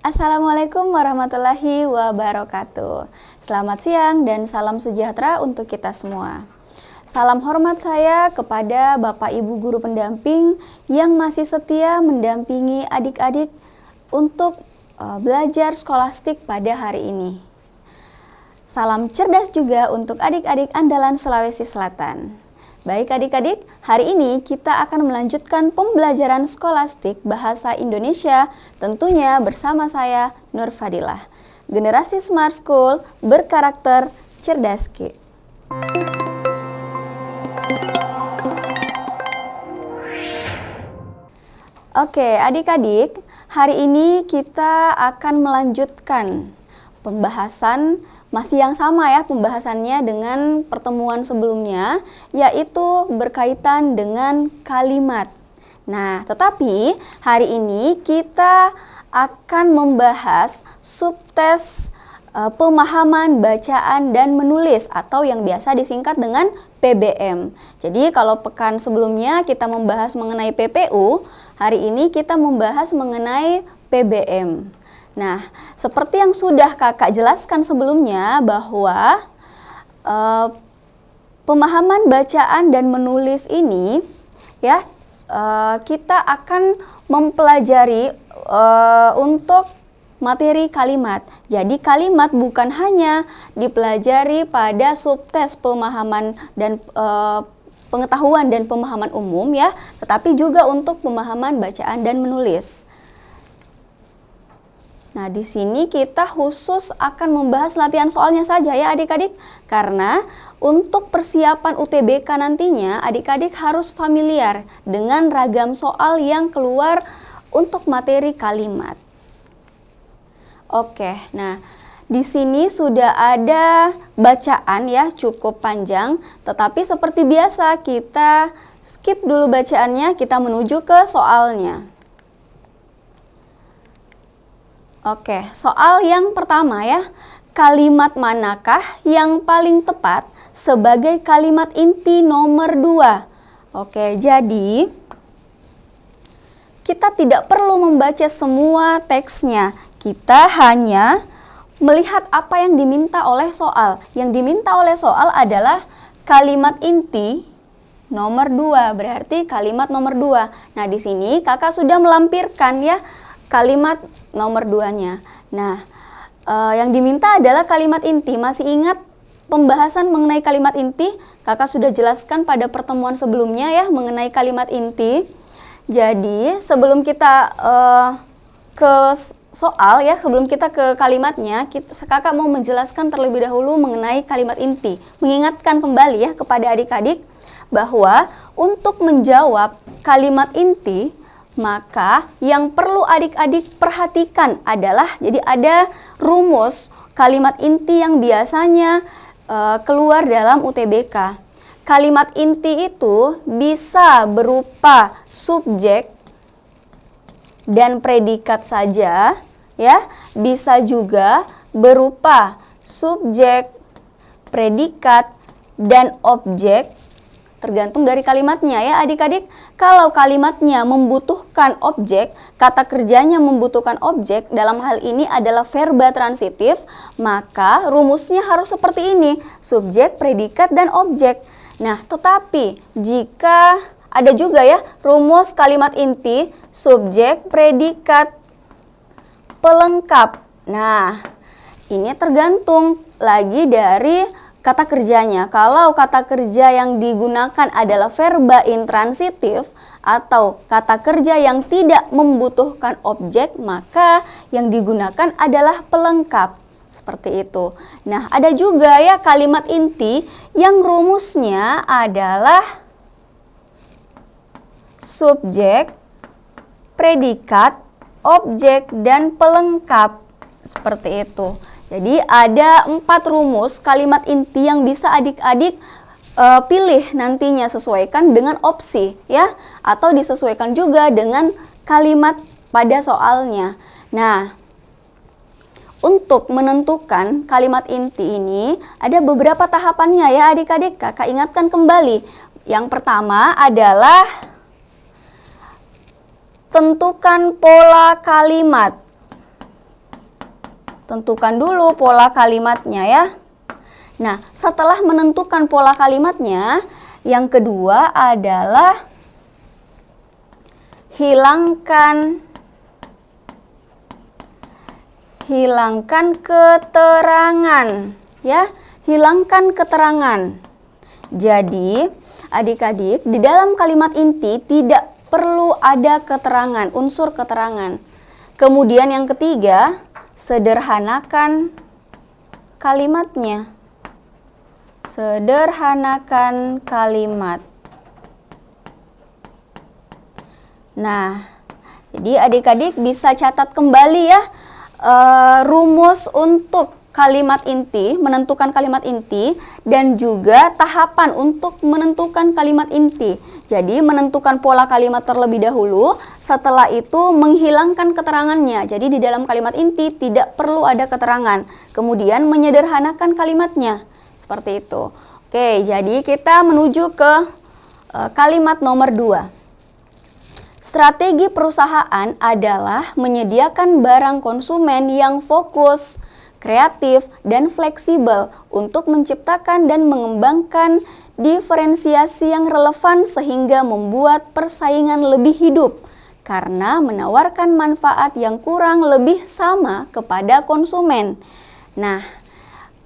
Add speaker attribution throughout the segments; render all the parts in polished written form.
Speaker 1: Assalamualaikum warahmatullahi wabarakatuh. Selamat siang dan salam sejahtera untuk kita semua. Salam hormat saya kepada Bapak Ibu guru pendamping yang masih setia mendampingi adik-adik untuk belajar skolastik pada hari ini. Salam cerdas juga untuk adik-adik andalan Sulawesi Selatan. Baik adik-adik, hari ini kita akan melanjutkan pembelajaran skolastik bahasa Indonesia tentunya bersama saya Nur Fadilah. Generasi Smart School berkarakter cerdas Ki. Oke adik-adik, hari ini kita akan melanjutkan pembahasan masih yang sama ya pembahasannya dengan pertemuan sebelumnya, yaitu berkaitan dengan kalimat. Nah, tetapi hari ini kita akan membahas subtes pemahaman bacaan dan menulis atau yang biasa disingkat dengan PBM. Jadi kalau pekan sebelumnya kita membahas mengenai PPU, hari ini kita membahas mengenai PBM. Nah, seperti yang sudah kakak jelaskan sebelumnya bahwa pemahaman bacaan dan menulis ini ya kita akan mempelajari untuk materi kalimat. Jadi kalimat bukan hanya dipelajari pada subtes pemahaman dan pengetahuan dan pemahaman umum ya, tetapi juga untuk pemahaman bacaan dan menulis. Nah, di sini kita khusus akan membahas latihan soalnya saja ya adik-adik. Karena untuk persiapan UTBK nantinya adik-adik harus familiar dengan ragam soal yang keluar untuk materi kalimat. Oke, nah di sini sudah ada bacaan ya cukup panjang. Tetapi seperti biasa kita skip dulu bacaannya, kita menuju ke soalnya. Oke, soal yang pertama ya, kalimat manakah yang paling tepat sebagai kalimat inti nomor 2? Oke, jadi kita tidak perlu membaca semua teksnya, kita hanya melihat apa yang diminta oleh soal. Yang diminta oleh soal adalah kalimat inti nomor 2, berarti kalimat nomor 2. Nah, di sini kakak sudah melampirkan ya kalimat nomor 2-nya. Nah, yang diminta adalah kalimat inti. Masih ingat pembahasan mengenai kalimat inti? Kakak sudah jelaskan pada pertemuan sebelumnya ya mengenai kalimat inti. Jadi, sebelum kita ke soal ya, sebelum kita ke kalimatnya, kakak mau menjelaskan terlebih dahulu mengenai kalimat inti. Mengingatkan kembali ya kepada adik-adik bahwa untuk menjawab kalimat inti, maka yang perlu adik-adik perhatikan adalah, jadi ada rumus kalimat inti yang biasanya keluar dalam UTBK. Kalimat inti itu bisa berupa subjek dan predikat saja, ya. Bisa juga berupa subjek, predikat, dan objek. Tergantung dari kalimatnya ya adik-adik. Kalau kalimatnya membutuhkan objek, kata kerjanya membutuhkan objek, dalam hal ini adalah verba transitif, maka rumusnya harus seperti ini, subjek, predikat, dan objek. Nah, tetapi jika ada juga ya rumus kalimat inti, subjek, predikat, pelengkap. Nah, ini tergantung lagi dari kata kerjanya. Kalau kata kerja yang digunakan adalah verba intransitif atau kata kerja yang tidak membutuhkan objek, maka yang digunakan adalah pelengkap. Seperti itu. Nah, ada juga ya kalimat inti yang rumusnya adalah subjek, predikat, objek, dan pelengkap. Seperti itu. Jadi ada 4 rumus kalimat inti yang bisa adik-adik pilih nantinya, sesuaikan dengan opsi ya, atau disesuaikan juga dengan kalimat pada soalnya. Nah, untuk menentukan kalimat inti ini ada beberapa tahapannya ya adik-adik. Kakak ingatkan kembali. Yang pertama adalah tentukan pola kalimat. tentukan dulu pola kalimatnya ya. Nah, setelah menentukan pola kalimatnya, yang kedua adalah hilangkan keterangan ya, hilangkan keterangan. Jadi, adik-adik, di dalam kalimat inti tidak perlu ada keterangan, unsur keterangan. Kemudian yang ketiga, sederhanakan kalimatnya. Sederhanakan kalimat. Nah, jadi adik-adik bisa catat kembali ya rumus untuk kalimat inti, menentukan kalimat inti, dan juga tahapan untuk menentukan kalimat inti. Jadi menentukan pola kalimat terlebih dahulu, setelah itu menghilangkan keterangannya. Jadi di dalam kalimat inti tidak perlu ada keterangan. Kemudian menyederhanakan kalimatnya. Seperti itu. Oke, jadi kita menuju ke kalimat nomor 2. Strategi perusahaan adalah menyediakan barang konsumen yang fokus, kreatif, dan fleksibel untuk menciptakan dan mengembangkan diferensiasi yang relevan sehingga membuat persaingan lebih hidup karena menawarkan manfaat yang kurang lebih sama kepada konsumen. Nah,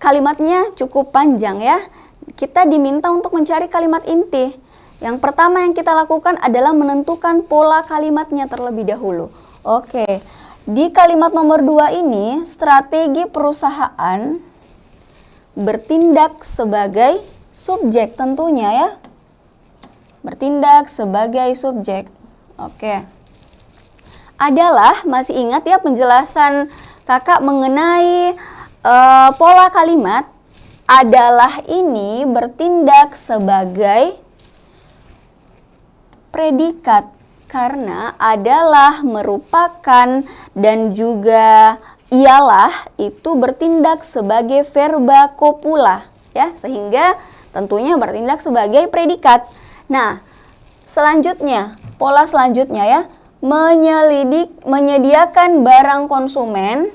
Speaker 1: kalimatnya cukup panjang ya. Kita diminta untuk mencari kalimat inti. Yang pertama yang kita lakukan adalah menentukan pola kalimatnya terlebih dahulu. Oke, di kalimat nomor 2 ini, strategi perusahaan bertindak sebagai subjek tentunya ya. Bertindak sebagai subjek. Oke. Adalah, masih ingat ya penjelasan kakak mengenai pola kalimat? Adalah ini bertindak sebagai predikat karena adalah, merupakan, dan juga ialah itu bertindak sebagai verba copula ya, sehingga tentunya bertindak sebagai predikat. Nah, selanjutnya, pola selanjutnya ya, menyediakan barang konsumen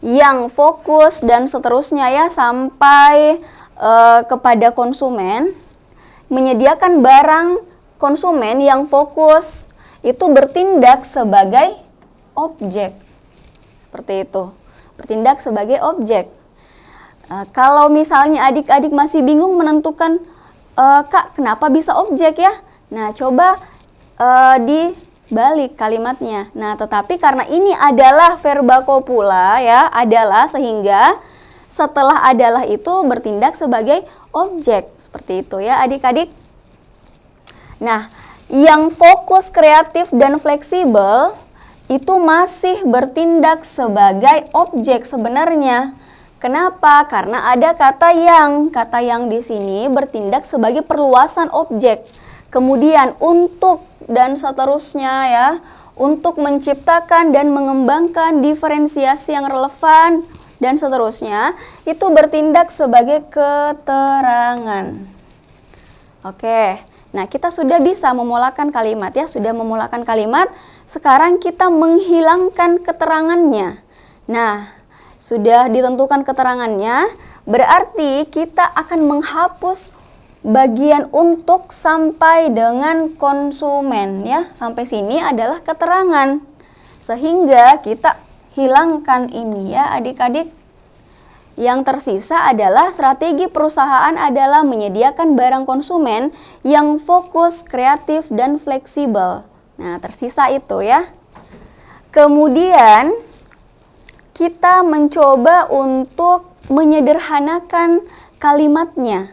Speaker 1: yang fokus dan seterusnya ya sampai kepada konsumen. Menyediakan barang konsumen yang fokus itu bertindak sebagai objek. Seperti itu. Bertindak sebagai objek. Kalau misalnya adik-adik masih bingung menentukan, Kak, kenapa bisa objek ya? Nah, coba dibalik kalimatnya. Nah, tetapi karena ini adalah verba copula ya, adalah, sehingga setelah adalah itu bertindak sebagai objek. Seperti itu ya adik-adik. Nah, yang fokus, kreatif, dan fleksibel itu masih bertindak sebagai objek sebenarnya. Kenapa? Karena ada kata yang. Kata yang di sini bertindak sebagai perluasan objek. Kemudian untuk dan seterusnya ya. Untuk menciptakan dan mengembangkan diferensiasi yang relevan dan seterusnya, itu bertindak sebagai keterangan. Oke, nah kita sudah bisa memulakan kalimat ya, sudah memulakan kalimat. Sekarang kita menghilangkan keterangannya. Nah, sudah ditentukan keterangannya, berarti kita akan menghapus bagian untuk sampai dengan konsumen ya. Sampai sini adalah keterangan. Sehingga kita hilangkan ini ya adik-adik. Yang tersisa adalah strategi perusahaan adalah menyediakan barang konsumen yang fokus, kreatif, dan fleksibel. Nah, tersisa itu ya. Kemudian kita mencoba untuk menyederhanakan kalimatnya.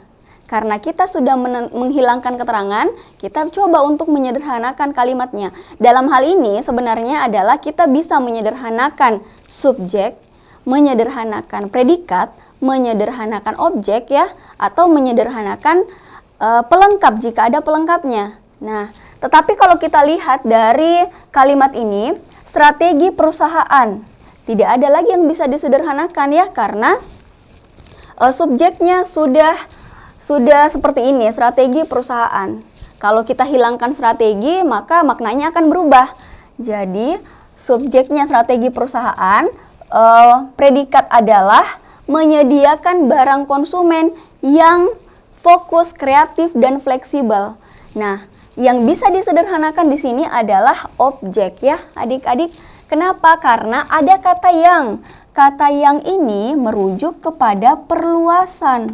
Speaker 1: Karena kita sudah menghilangkan keterangan, kita coba untuk menyederhanakan kalimatnya. Dalam hal ini sebenarnya adalah kita bisa menyederhanakan subjek, menyederhanakan predikat, menyederhanakan objek ya, atau menyederhanakan pelengkap jika ada pelengkapnya. Nah, tetapi kalau kita lihat dari kalimat ini, strategi perusahaan, tidak ada lagi yang bisa disederhanakan ya, karena subjeknya sudah seperti ini, strategi perusahaan. Kalau kita hilangkan strategi, maka maknanya akan berubah. Jadi, subjeknya strategi perusahaan, predikat adalah menyediakan barang konsumen yang fokus, kreatif, dan fleksibel. Nah, yang bisa disederhanakan di sini adalah objek ya adik-adik. Kenapa? Karena ada kata yang. Kata yang ini merujuk kepada perluasan.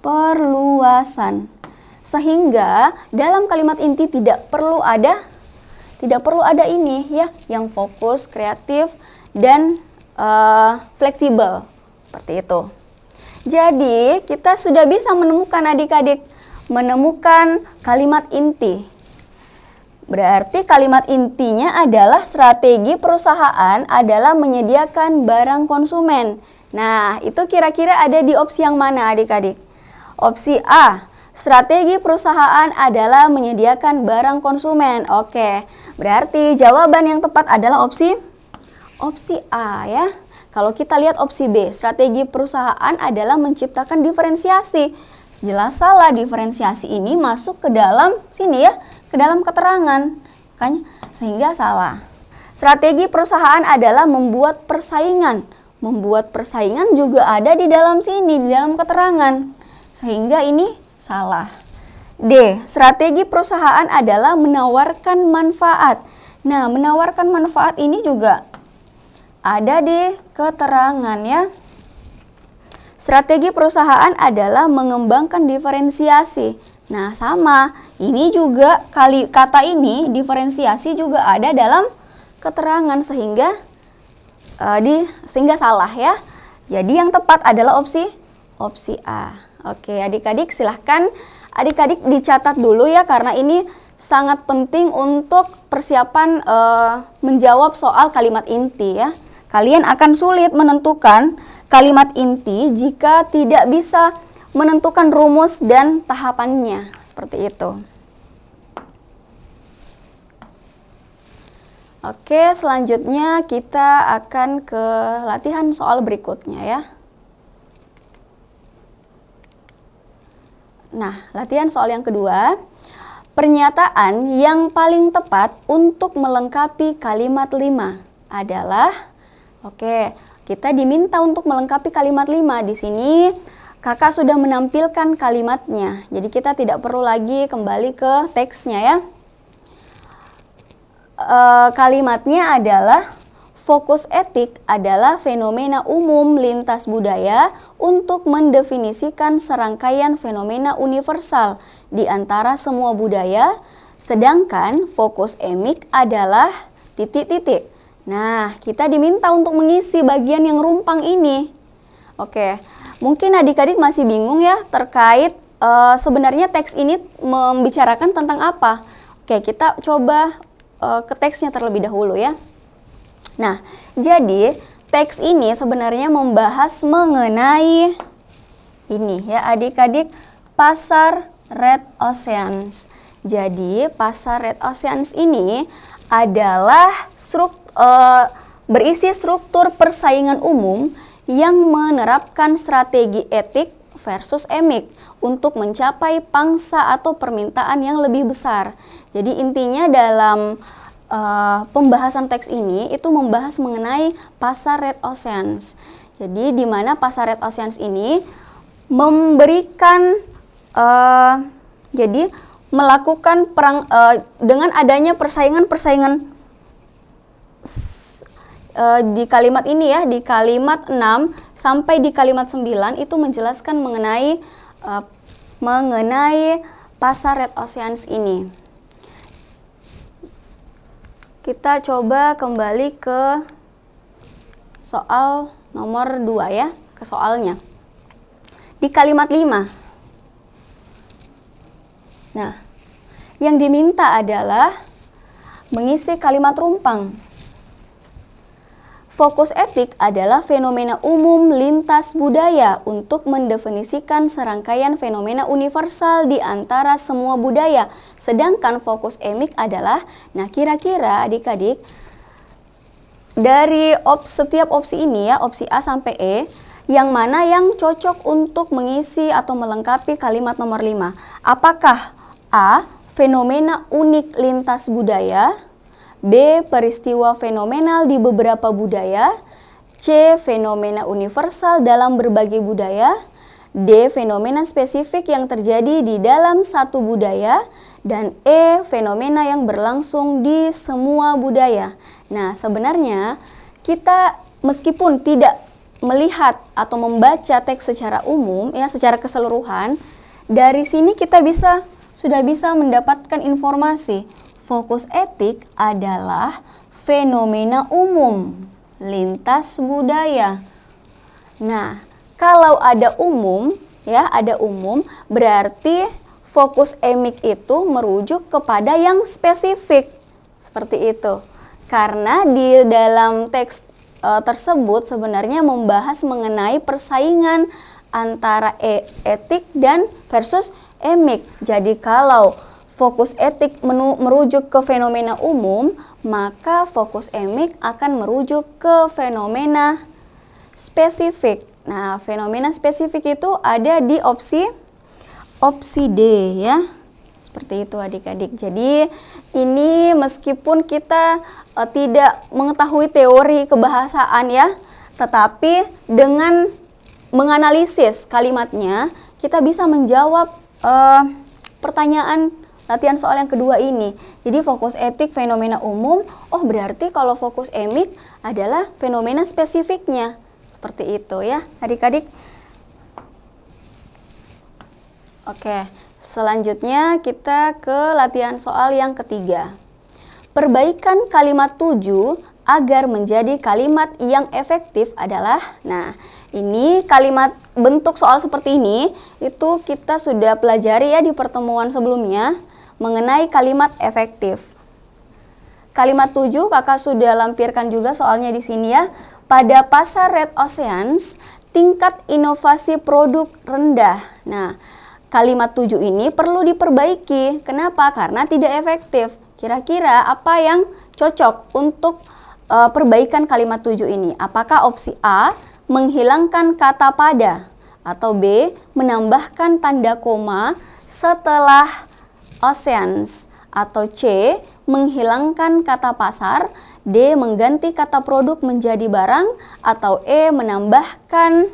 Speaker 1: Perluasan. Sehingga dalam kalimat inti tidak perlu ada ini ya, yang fokus, kreatif, dan fleksibel. Seperti itu. Jadi, kita sudah bisa menemukan adik-adik, menemukan kalimat inti. Berarti kalimat intinya adalah strategi perusahaan adalah menyediakan barang konsumen. Nah, itu kira-kira ada di opsi yang mana adik-adik? Opsi A, strategi perusahaan adalah menyediakan barang konsumen. Oke, berarti jawaban yang tepat adalah opsi A ya. Kalau kita lihat opsi B, strategi perusahaan adalah menciptakan diferensiasi. Jelas salah, diferensiasi ini masuk ke dalam sini ya, ke dalam keterangan. Makanya sehingga salah. Strategi perusahaan adalah membuat persaingan. Membuat persaingan juga ada di dalam sini, di dalam keterangan. Sehingga ini salah. D, strategi perusahaan adalah menawarkan manfaat. Nah, menawarkan manfaat ini juga ada di keterangan ya. Strategi perusahaan adalah mengembangkan diferensiasi. Nah, sama. Ini juga kata ini diferensiasi juga ada dalam keterangan sehingga salah ya. Jadi yang tepat adalah opsi A. Oke, adik-adik silahkan adik-adik dicatat dulu ya, karena ini sangat penting untuk persiapan menjawab soal kalimat inti ya. Kalian akan sulit menentukan kalimat inti jika tidak bisa menentukan rumus dan tahapannya. Seperti itu. Oke, selanjutnya kita akan ke latihan soal berikutnya ya. Nah, latihan soal yang kedua. Pernyataan yang paling tepat untuk melengkapi kalimat 5 adalah, oke, kita diminta untuk melengkapi kalimat 5. Di sini kakak sudah menampilkan kalimatnya. Jadi kita tidak perlu lagi kembali ke teksnya ya. Kalimatnya adalah fokus etik adalah fenomena umum lintas budaya untuk mendefinisikan serangkaian fenomena universal di antara semua budaya, sedangkan fokus emik adalah titik-titik. Nah, kita diminta untuk mengisi bagian yang rumpang ini. Oke, mungkin adik-adik masih bingung ya terkait sebenarnya teks ini membicarakan tentang apa. Oke, kita coba ke teksnya terlebih dahulu ya. Nah, jadi teks ini sebenarnya membahas mengenai ini ya adik-adik, pasar Red Oceans. Jadi pasar Red Oceans ini adalah berisi struktur persaingan umum yang menerapkan strategi etik versus emik untuk mencapai pangsa atau permintaan yang lebih besar. Jadi intinya dalam pembahasan teks ini itu membahas mengenai pasar Red Oceans. Jadi di mana pasar Red Oceans ini memberikan jadi melakukan perang dengan adanya persaingan di kalimat ini ya, di kalimat 6 sampai di kalimat 9 itu menjelaskan mengenai pasar Red Oceans ini. Kita coba kembali ke soal nomor 2 ya, ke soalnya. Di kalimat 5. Nah, yang diminta adalah mengisi kalimat rumpang. Fokus etik adalah fenomena umum lintas budaya untuk mendefinisikan serangkaian fenomena universal di antara semua budaya. Sedangkan fokus emik adalah, nah kira-kira adik-adik, dari setiap opsi ini ya, opsi A sampai E, yang mana yang cocok untuk mengisi atau melengkapi kalimat nomor 5? Apakah A, fenomena unik lintas budaya, B. Peristiwa fenomenal di beberapa budaya. C. Fenomena universal dalam berbagai budaya. D. Fenomena spesifik yang terjadi di dalam satu budaya. Dan E. Fenomena yang berlangsung di semua budaya. Nah, sebenarnya kita meskipun tidak melihat atau membaca teks secara umum, ya secara keseluruhan, dari sini kita sudah bisa mendapatkan informasi. Fokus etik adalah fenomena umum lintas budaya. Nah, kalau ada umum, ya ada umum, berarti fokus emik itu merujuk kepada yang spesifik. Seperti itu. Karena di dalam teks tersebut sebenarnya membahas mengenai persaingan antara etik dan versus emik. Jadi kalau fokus etik merujuk ke fenomena umum, maka fokus emik akan merujuk ke fenomena spesifik. Nah, fenomena spesifik itu ada di opsi D ya. Seperti itu adik-adik. Jadi ini meskipun kita tidak mengetahui teori kebahasaan ya, tetapi dengan menganalisis kalimatnya kita bisa menjawab pertanyaan latihan soal yang kedua ini. Jadi fokus etik fenomena umum, oh berarti kalau fokus emik adalah fenomena spesifiknya. Seperti itu ya adik-adik. Oke, selanjutnya kita ke latihan soal yang ketiga. Perbaikan kalimat tuju agar menjadi kalimat yang efektif adalah, nah ini kalimat bentuk soal seperti ini, itu kita sudah pelajari ya di pertemuan sebelumnya mengenai kalimat efektif. Kalimat tuju kakak sudah lampirkan juga soalnya di sini ya. Pada pasar Red Oceans, tingkat inovasi produk rendah. Nah, kalimat tuju ini perlu diperbaiki. Kenapa? Karena tidak efektif. Kira-kira apa yang cocok untuk perbaikan kalimat tuju ini? Apakah opsi A, menghilangkan kata pada? Atau B, menambahkan tanda koma setelah oceans? Atau C, menghilangkan kata pasar? D, mengganti kata produk menjadi barang? Atau E, menambahkan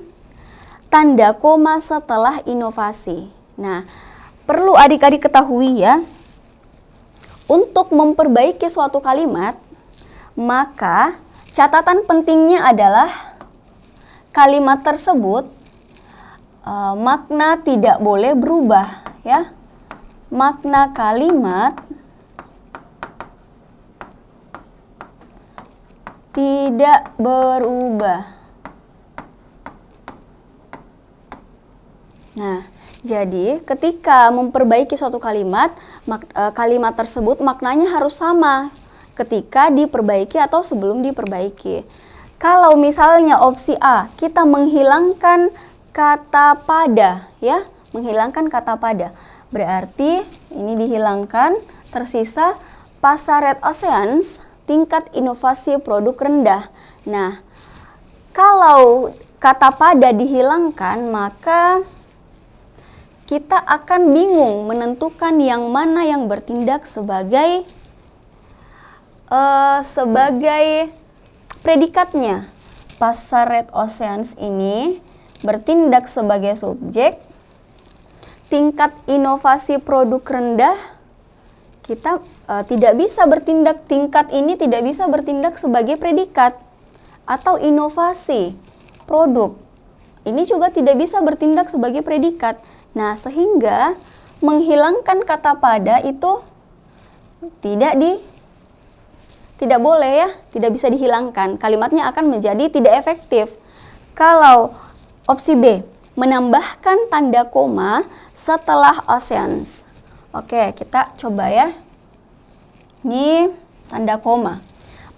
Speaker 1: tanda koma setelah inovasi? Nah, perlu adik-adik ketahui ya, untuk memperbaiki suatu kalimat, maka catatan pentingnya adalah kalimat tersebut makna tidak boleh berubah ya. Makna kalimat tidak berubah. Nah, jadi ketika memperbaiki suatu kalimat, kalimat tersebut maknanya harus sama ketika diperbaiki atau sebelum diperbaiki. Kalau misalnya opsi A, kita menghilangkan kata pada ya, menghilangkan kata pada. Berarti ini dihilangkan, tersisa pasar Red Oceans, tingkat inovasi produk rendah. Nah, kalau kata pada dihilangkan, maka kita akan bingung menentukan yang mana yang bertindak sebagai predikatnya. Pasar Red Oceans ini bertindak sebagai subjek, tingkat inovasi produk rendah, kita tidak bisa bertindak, tingkat ini tidak bisa bertindak sebagai predikat atau inovasi produk. Ini juga tidak bisa bertindak sebagai predikat. Nah, sehingga menghilangkan kata pada itu tidak boleh ya, tidak bisa dihilangkan. Kalimatnya akan menjadi tidak efektif. Kalau opsi B, menambahkan tanda koma setelah oceans. Oke, kita coba ya. Ini tanda koma.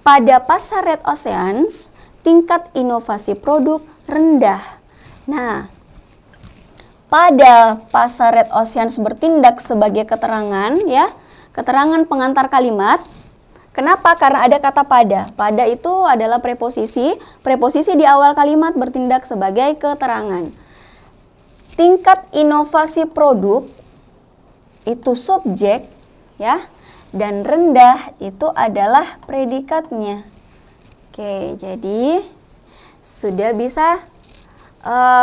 Speaker 1: Pada pasar Red Oceans, tingkat inovasi produk rendah. Nah, pada pasar Red Oceans bertindak sebagai keterangan ya, keterangan pengantar kalimat. Kenapa? Karena ada kata pada. Pada itu adalah preposisi. Preposisi di awal kalimat bertindak sebagai keterangan. Tingkat inovasi produk itu subjek ya. dan rendah itu adalah predikatnya. Oke, jadi sudah bisa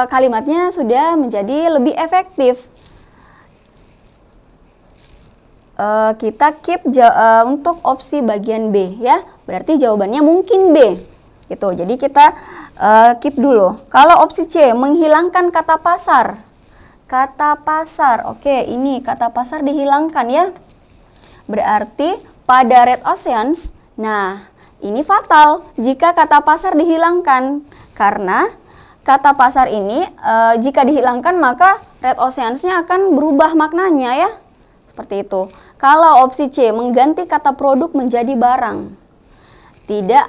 Speaker 1: kalimatnya sudah menjadi lebih efektif. Kita keep untuk opsi bagian B ya. Berarti jawabannya mungkin B. Gitu. Jadi kita keep dulu. Kalau opsi C, menghilangkan kata pasar. Kata pasar. Oke, ini kata pasar dihilangkan ya. Berarti pada Red Oceans, nah ini fatal jika kata pasar dihilangkan. Karena kata pasar ini jika dihilangkan maka Red Oceans-nya akan berubah maknanya ya. Seperti itu. Kalau opsi C, mengganti kata produk menjadi barang. Tidak,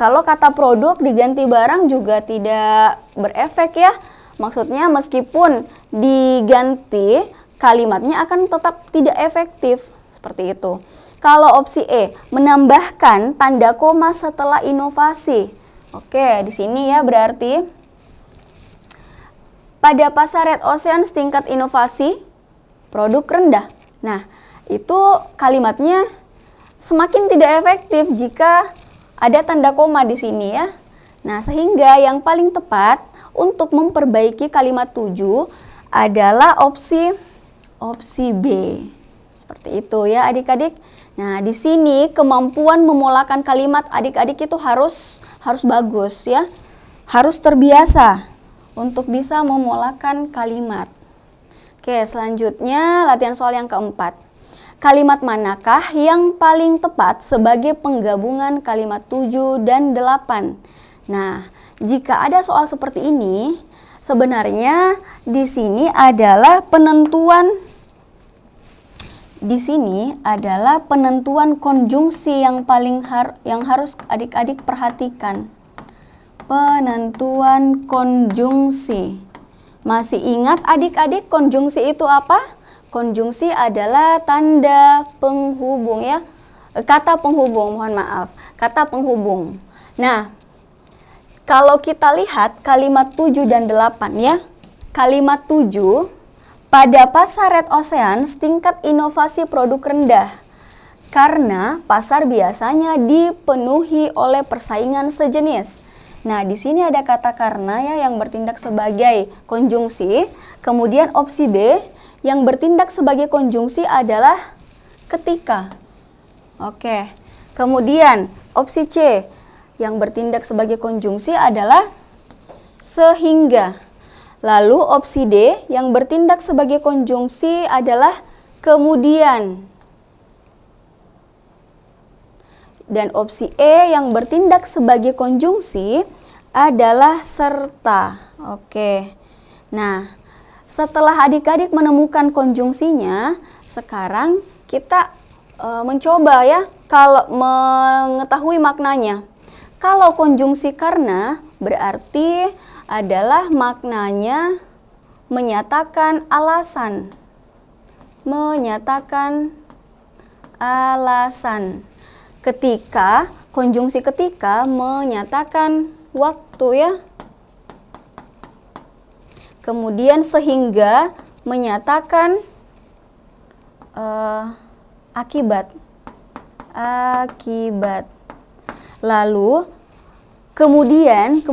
Speaker 1: kalau kata produk diganti barang juga tidak berefek ya. Maksudnya meskipun diganti, kalimatnya akan tetap tidak efektif. Seperti itu. Kalau opsi E, menambahkan tanda koma setelah inovasi. Oke, di sini ya berarti pada pasar Red Oceans tingkat inovasi produk rendah. Nah, itu kalimatnya semakin tidak efektif jika ada tanda koma di sini ya. Nah, sehingga yang paling tepat untuk memperbaiki kalimat 7 adalah opsi B. Seperti itu ya adik-adik. Nah, di sini kemampuan memulakan kalimat adik-adik itu harus bagus ya. Harus terbiasa untuk bisa memulakan kalimat. Oke, selanjutnya latihan soal yang keempat. Kalimat manakah yang paling tepat sebagai penggabungan kalimat 7 dan 8? Nah, jika ada soal seperti ini, sebenarnya di sini adalah penentuan konjungsi yang harus adik-adik perhatikan. Penentuan konjungsi. Masih ingat adik-adik konjungsi itu apa? Konjungsi adalah tanda penghubung ya. Kata penghubung, mohon maaf. Kata penghubung. Nah, kalau kita lihat kalimat 7 dan 8 ya. Kalimat 7, pada pasar Red Oceans tingkat inovasi produk rendah. Karena pasar biasanya dipenuhi oleh persaingan sejenis. Nah, di sini ada kata karena ya yang bertindak sebagai konjungsi. Kemudian opsi B yang bertindak sebagai konjungsi adalah ketika. Oke. Kemudian opsi C yang bertindak sebagai konjungsi adalah sehingga. Lalu opsi D yang bertindak sebagai konjungsi adalah kemudian. Dan opsi E yang bertindak sebagai konjungsi adalah serta. Oke. Nah, setelah adik-adik menemukan konjungsinya, sekarang kita mencoba ya kalau mengetahui maknanya. Kalau konjungsi karena berarti adalah maknanya menyatakan alasan. Menyatakan alasan. Ketika, konjungsi ketika menyatakan waktu ya. Kemudian sehingga menyatakan akibat. Lalu kemudian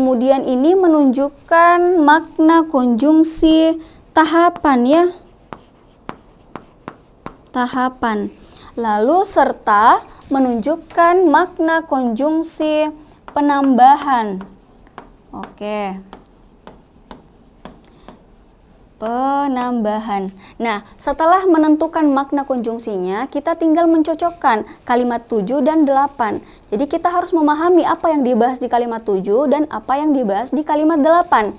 Speaker 1: ini menunjukkan makna konjungsi tahapan ya. Tahapan. Lalu serta menunjukkan makna konjungsi penambahan. Oke. Penambahan. Nah, setelah menentukan makna konjungsinya, kita tinggal mencocokkan kalimat 7 dan 8. Jadi kita harus memahami apa yang dibahas di kalimat 7 dan apa yang dibahas di kalimat 8.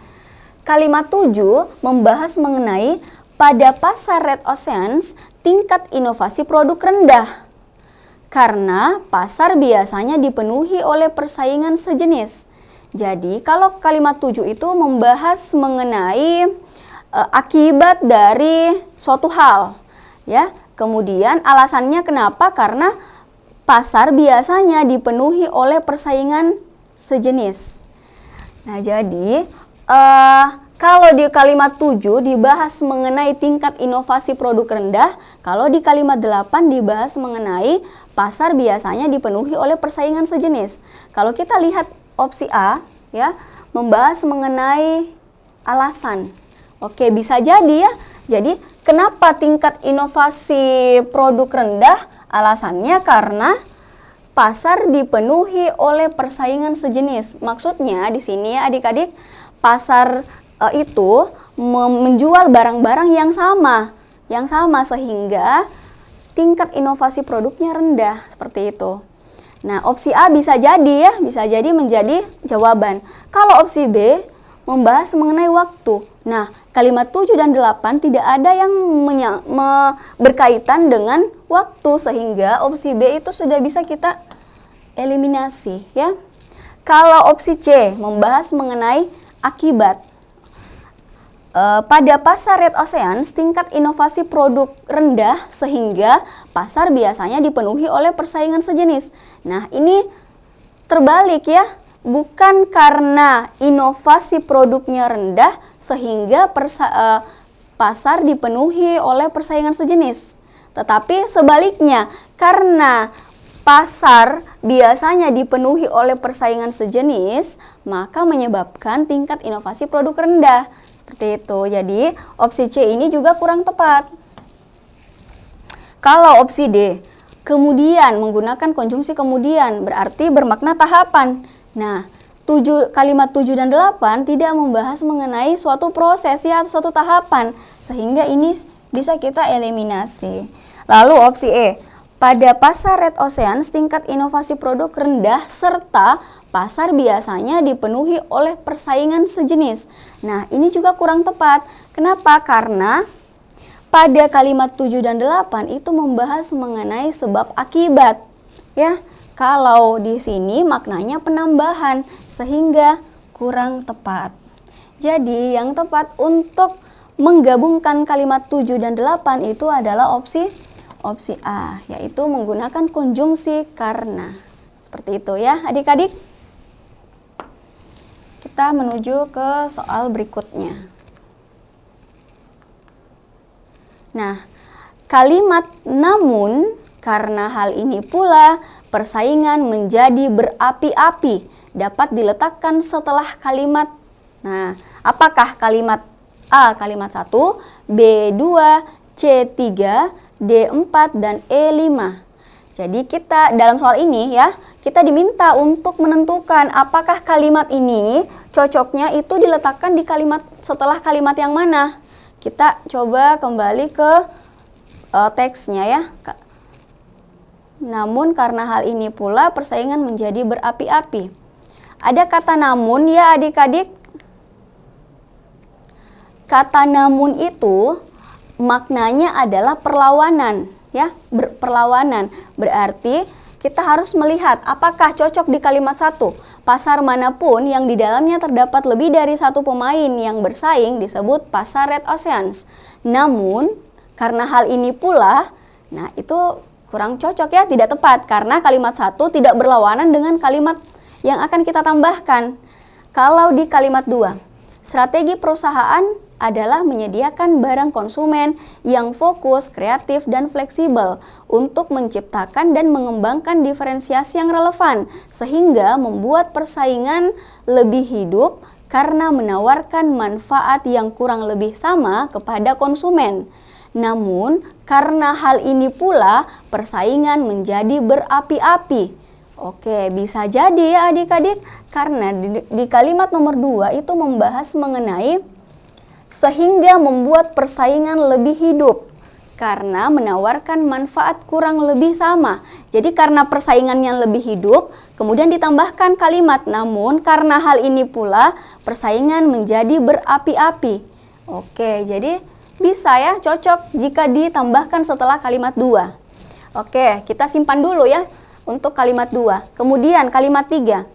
Speaker 1: Kalimat 7 membahas mengenai pada pasar Red Oceans tingkat inovasi produk rendah. Karena pasar biasanya dipenuhi oleh persaingan sejenis. Jadi kalau kalimat 7 itu membahas mengenai akibat dari suatu hal ya. Kemudian alasannya kenapa? Karena pasar biasanya dipenuhi oleh persaingan sejenis. Nah, jadi Kalau di kalimat 7 dibahas mengenai tingkat inovasi produk rendah, kalau di kalimat 8 dibahas mengenai pasar biasanya dipenuhi oleh persaingan sejenis. Kalau kita lihat opsi A, ya, membahas mengenai alasan. Oke, bisa jadi ya. Jadi, kenapa tingkat inovasi produk rendah? Alasannya karena pasar dipenuhi oleh persaingan sejenis. Maksudnya di sini ya adik-adik, pasar itu menjual barang-barang yang sama sehingga tingkat inovasi produknya rendah, seperti itu. Nah, opsi A bisa jadi menjadi jawaban. Kalau opsi B membahas mengenai waktu. Nah, kalimat 7 dan 8 tidak ada yang berkaitan dengan waktu, sehingga opsi B itu sudah bisa kita eliminasi, ya. Kalau opsi C membahas mengenai akibat. Pada pasar Red Oceans, tingkat inovasi produk rendah sehingga pasar biasanya dipenuhi oleh persaingan sejenis. Nah, ini terbalik ya, bukan karena inovasi produknya rendah sehingga pasar dipenuhi oleh persaingan sejenis. Tetapi sebaliknya, karena pasar biasanya dipenuhi oleh persaingan sejenis, maka menyebabkan tingkat inovasi produk rendah. Seperti itu. Jadi, opsi C ini juga kurang tepat. Kalau opsi D, kemudian menggunakan konjungsi kemudian, berarti bermakna tahapan. Nah, kalimat 7 dan 8 tidak membahas mengenai suatu proses ya, atau suatu tahapan, sehingga ini bisa kita eliminasi. Lalu opsi E, pada pasar Red Oceans tingkat inovasi produk rendah serta pasar biasanya dipenuhi oleh persaingan sejenis. Nah, ini juga kurang tepat. Kenapa? Karena pada kalimat 7 dan 8 itu membahas mengenai sebab akibat. Ya, kalau di sini maknanya penambahan, sehingga kurang tepat. Jadi, yang tepat untuk menggabungkan kalimat 7 dan 8 itu adalah opsi A, yaitu menggunakan konjungsi karena. Seperti itu ya adik-adik. Kita menuju ke soal berikutnya. Nah, kalimat namun karena hal ini pula persaingan menjadi berapi-api dapat diletakkan setelah kalimat. Nah, apakah kalimat A kalimat 1, B2, C3, D4 dan E5. Jadi kita dalam soal ini ya, kita diminta untuk menentukan apakah kalimat ini cocoknya itu diletakkan di kalimat setelah kalimat yang mana. Kita coba kembali ke teksnya ya. Namun karena hal ini pula persaingan menjadi berapi-api. Ada kata namun ya adik-adik. Kata namun itu maknanya adalah perlawanan, ya, perlawanan. Berarti kita harus melihat apakah cocok di kalimat 1. Pasar manapun yang di dalamnya terdapat lebih dari satu pemain yang bersaing disebut pasar Red Oceans. Namun, karena hal ini pula, nah itu kurang cocok ya, tidak tepat karena kalimat 1 tidak berlawanan dengan kalimat yang akan kita tambahkan. Kalau di kalimat 2, strategi perusahaan adalah menyediakan barang konsumen yang fokus, kreatif, dan fleksibel untuk menciptakan dan mengembangkan diferensiasi yang relevan sehingga membuat persaingan lebih hidup karena menawarkan manfaat yang kurang lebih sama kepada konsumen. Namun, karena hal ini pula persaingan menjadi berapi-api. Oke, bisa jadi ya adik-adik, karena di kalimat nomor 2 itu membahas mengenai sehingga membuat persaingan lebih hidup karena menawarkan manfaat kurang lebih sama. Jadi karena persaingannya lebih hidup, kemudian ditambahkan kalimat namun karena hal ini pula persaingan menjadi berapi-api. Oke, jadi bisa ya, cocok jika ditambahkan setelah kalimat 2. Oke, kita simpan dulu ya untuk kalimat 2. Kemudian kalimat 3.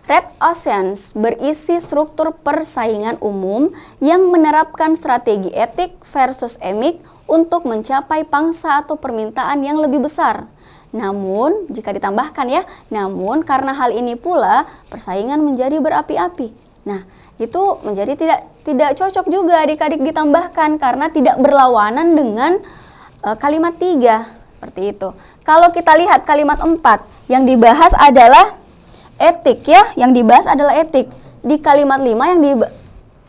Speaker 1: Red Oceans berisi struktur persaingan umum yang menerapkan strategi etik versus emik untuk mencapai pangsa atau permintaan yang lebih besar. Namun, jika ditambahkan ya, namun karena hal ini pula persaingan menjadi berapi-api. Nah, itu menjadi tidak cocok juga adik-adik ditambahkan karena tidak berlawanan dengan kalimat 3 seperti itu. Kalau kita lihat kalimat 4 yang dibahas adalah etik ya, yang dibahas adalah etik. Di kalimat 5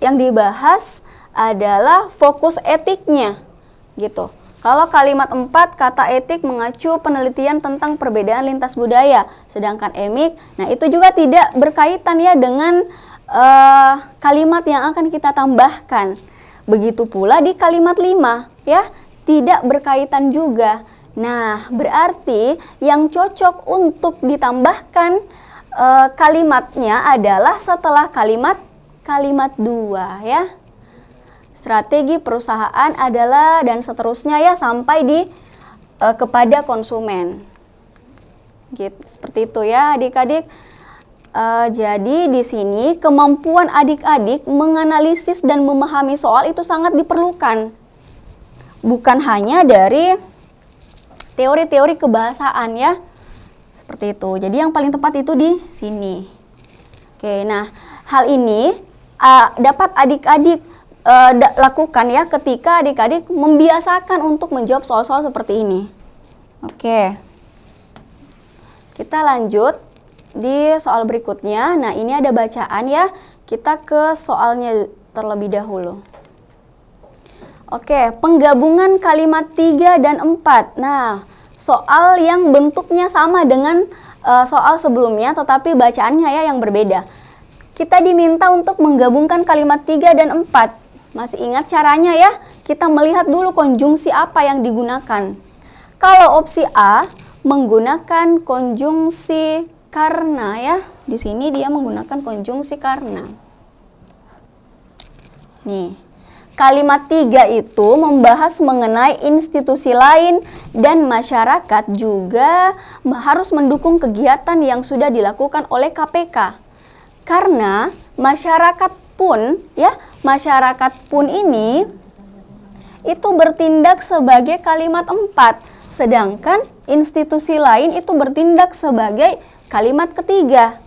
Speaker 1: yang dibahas adalah fokus etiknya gitu. Kalau kalimat 4 kata etik mengacu penelitian tentang perbedaan lintas budaya, sedangkan emik, nah itu juga tidak berkaitan ya dengan kalimat yang akan kita tambahkan. Begitu pula di kalimat 5 ya, tidak berkaitan juga. Nah, berarti yang cocok untuk ditambahkan kalimatnya adalah setelah kalimat 2 ya. Strategi perusahaan adalah dan seterusnya ya sampai di kepada konsumen. Gitu, seperti itu ya adik-adik. Jadi di sini kemampuan adik-adik menganalisis dan memahami soal itu sangat diperlukan. Bukan hanya dari teori-teori kebahasaan ya. Seperti itu. Jadi yang paling tepat itu di sini. Oke, nah hal ini dapat adik-adik lakukan ya ketika adik-adik membiasakan untuk menjawab soal-soal seperti ini. Oke. Kita lanjut di soal berikutnya. Nah, ini ada bacaan ya. Kita ke soalnya terlebih dahulu. Oke, penggabungan kalimat 3 dan 4. Nah, soal yang bentuknya sama dengan soal sebelumnya tetapi bacaannya ya yang berbeda. Kita diminta untuk menggabungkan kalimat 3 dan 4. Masih ingat caranya ya? Kita melihat dulu konjungsi apa yang digunakan. Kalau opsi A menggunakan konjungsi karena ya. Di sini dia menggunakan konjungsi karena. Nih, kalimat 3 itu membahas mengenai institusi lain dan masyarakat juga harus mendukung kegiatan yang sudah dilakukan oleh KPK. Karena masyarakat pun ini itu bertindak sebagai kalimat 4, sedangkan institusi lain itu bertindak sebagai kalimat ketiga.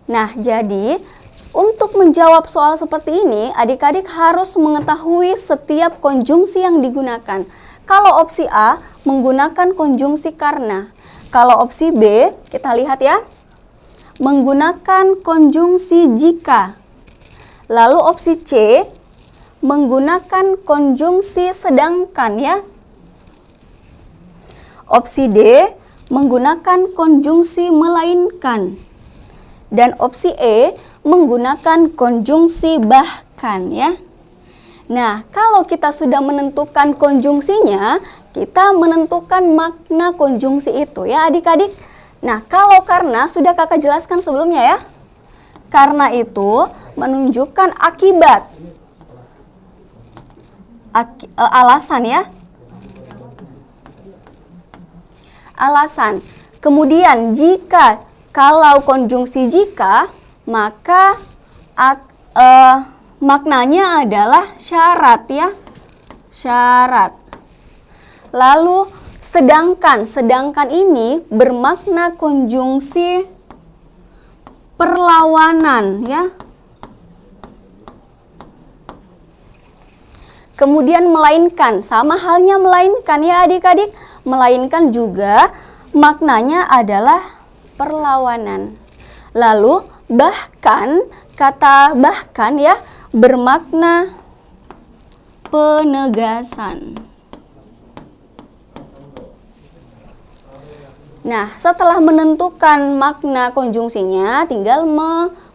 Speaker 1: Nah, jadi untuk menjawab soal seperti ini, adik-adik harus mengetahui setiap konjungsi yang digunakan. Kalau opsi A menggunakan konjungsi karena, kalau opsi B kita lihat ya, menggunakan konjungsi jika. Lalu opsi C menggunakan konjungsi sedangkan ya. Opsi D menggunakan konjungsi melainkan. Dan opsi E menggunakan konjungsi bahkan ya. Nah, kalau kita sudah menentukan konjungsinya, kita menentukan makna konjungsi itu ya adik-adik. Nah, kalau karena sudah kakak jelaskan sebelumnya ya. Karena itu menunjukkan akibat, alasan ya, alasan. Kemudian jika, kalau konjungsi jika, maka maknanya adalah syarat ya, syarat. Lalu sedangkan ini bermakna konjungsi perlawanan ya. Kemudian melainkan, sama halnya melainkan ya adik-adik, melainkan juga maknanya adalah perlawanan. Lalu bahkan, kata bahkan ya bermakna penegasan. Nah, setelah menentukan makna konjungsinya, tinggal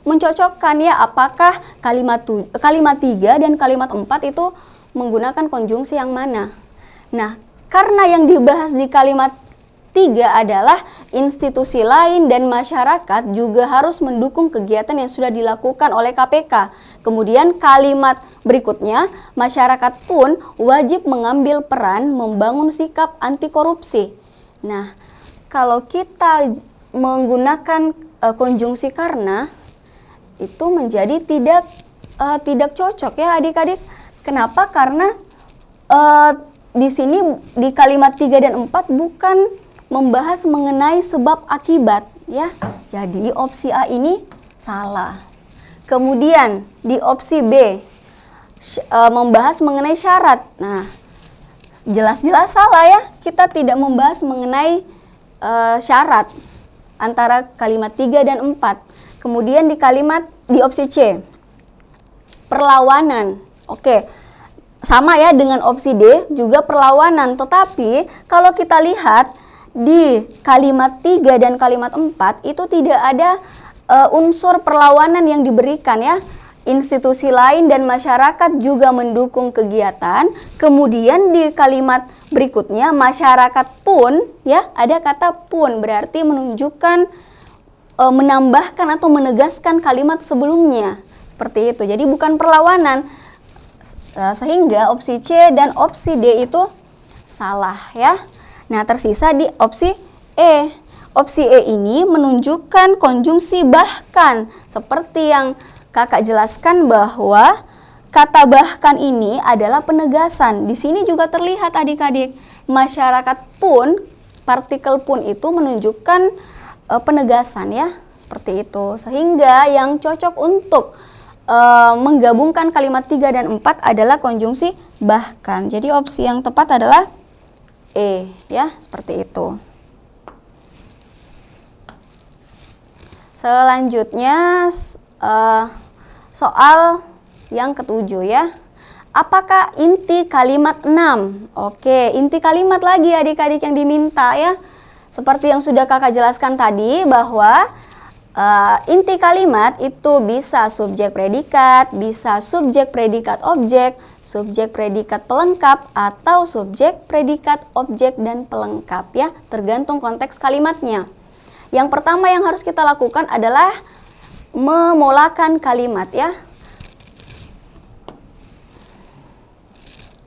Speaker 1: mencocokkan ya apakah kalimat 3 dan kalimat 4 itu menggunakan konjungsi yang mana. Nah, karena yang dibahas di kalimat 3 adalah institusi lain dan masyarakat juga harus mendukung kegiatan yang sudah dilakukan oleh KPK. Kemudian kalimat berikutnya, masyarakat pun wajib mengambil peran membangun sikap anti korupsi. Nah, kalau kita menggunakan konjungsi karena, itu menjadi tidak cocok ya adik-adik. Kenapa? Karena di sini di kalimat 3 dan 4 bukan membahas mengenai sebab akibat ya. Jadi opsi A ini salah. Kemudian di opsi B membahas mengenai syarat. Nah, jelas-jelas salah ya, kita tidak membahas mengenai syarat antara kalimat 3 dan 4. Kemudian di opsi C, perlawanan. Oke, sama ya dengan opsi D, juga perlawanan. Tetapi kalau kita lihat di kalimat 3 dan kalimat 4 itu tidak ada unsur perlawanan yang diberikan ya. Institusi lain dan masyarakat juga mendukung kegiatan. Kemudian di kalimat berikutnya masyarakat pun ya, ada kata pun, berarti menunjukkan menambahkan atau menegaskan kalimat sebelumnya. Seperti itu. Jadi bukan perlawanan. Sehingga opsi C dan opsi D itu salah ya. Nah, tersisa di opsi E. Opsi E ini menunjukkan konjungsi bahkan, seperti yang Kakak jelaskan bahwa kata bahkan ini adalah penegasan. Di sini juga terlihat adik-adik, masyarakat pun, partikel pun itu menunjukkan penegasan ya, seperti itu. Sehingga yang cocok untuk menggabungkan kalimat 3 dan 4 adalah konjungsi bahkan. Jadi opsi yang tepat adalah E ya, seperti itu. Selanjutnya soal yang ketujuh ya. Apakah inti kalimat 6? Oke, inti kalimat lagi adik-adik yang diminta ya. Seperti yang sudah Kakak jelaskan tadi bahwa inti kalimat itu bisa subjek predikat, bisa subjek predikat objek, subjek predikat pelengkap, atau subjek predikat objek dan pelengkap ya, tergantung konteks kalimatnya. Yang pertama yang harus kita lakukan adalah memolakan kalimat ya.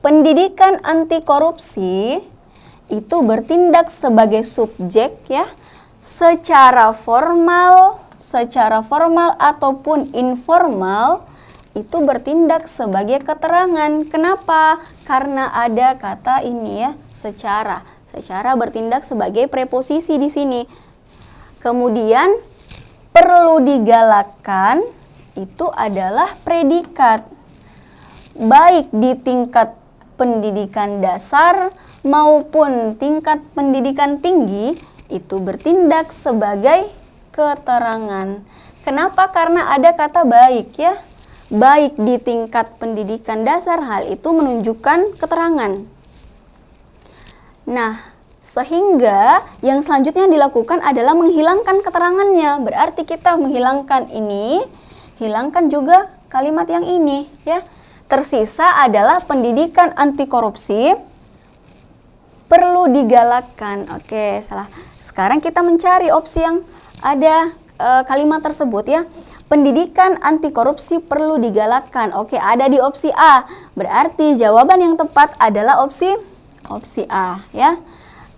Speaker 1: Pendidikan anti korupsi itu bertindak sebagai subjek ya, secara formal ataupun informal itu bertindak sebagai keterangan. Kenapa? Karena ada kata ini ya, secara bertindak sebagai preposisi di sini. Kemudian perlu digalakkan itu adalah predikat. Baik di tingkat pendidikan dasar maupun tingkat pendidikan tinggi itu bertindak sebagai keterangan. Kenapa? Karena ada kata baik ya. Baik di tingkat pendidikan dasar, hal itu menunjukkan keterangan. Nah, sehingga yang selanjutnya dilakukan adalah menghilangkan keterangannya. Berarti kita menghilangkan ini, hilangkan juga kalimat yang ini ya. Tersisa adalah pendidikan anti korupsi perlu digalakkan. Oke, salah. Sekarang kita mencari opsi yang ada kalimat tersebut ya. Pendidikan anti korupsi perlu digalakkan. Oke, ada di opsi A. Berarti jawaban yang tepat adalah opsi A ya.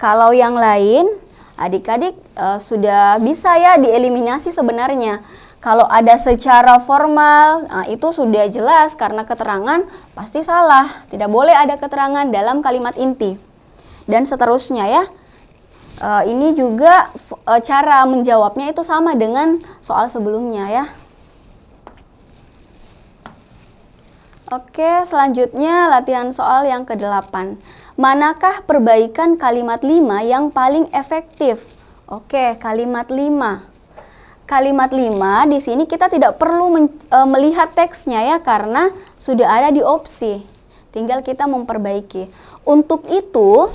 Speaker 1: Kalau yang lain, adik-adik sudah bisa ya dieliminasi sebenarnya. Kalau ada secara formal, nah itu sudah jelas karena keterangan pasti salah. Tidak boleh ada keterangan dalam kalimat inti. Dan seterusnya ya. Ini juga cara menjawabnya itu sama dengan soal sebelumnya ya. Oke, selanjutnya latihan soal yang ke-8. Manakah perbaikan kalimat 5 yang paling efektif? Oke, kalimat 5. Kalimat 5 di sini kita tidak perlu melihat teksnya ya, karena sudah ada di opsi. Tinggal kita memperbaiki. Untuk itu,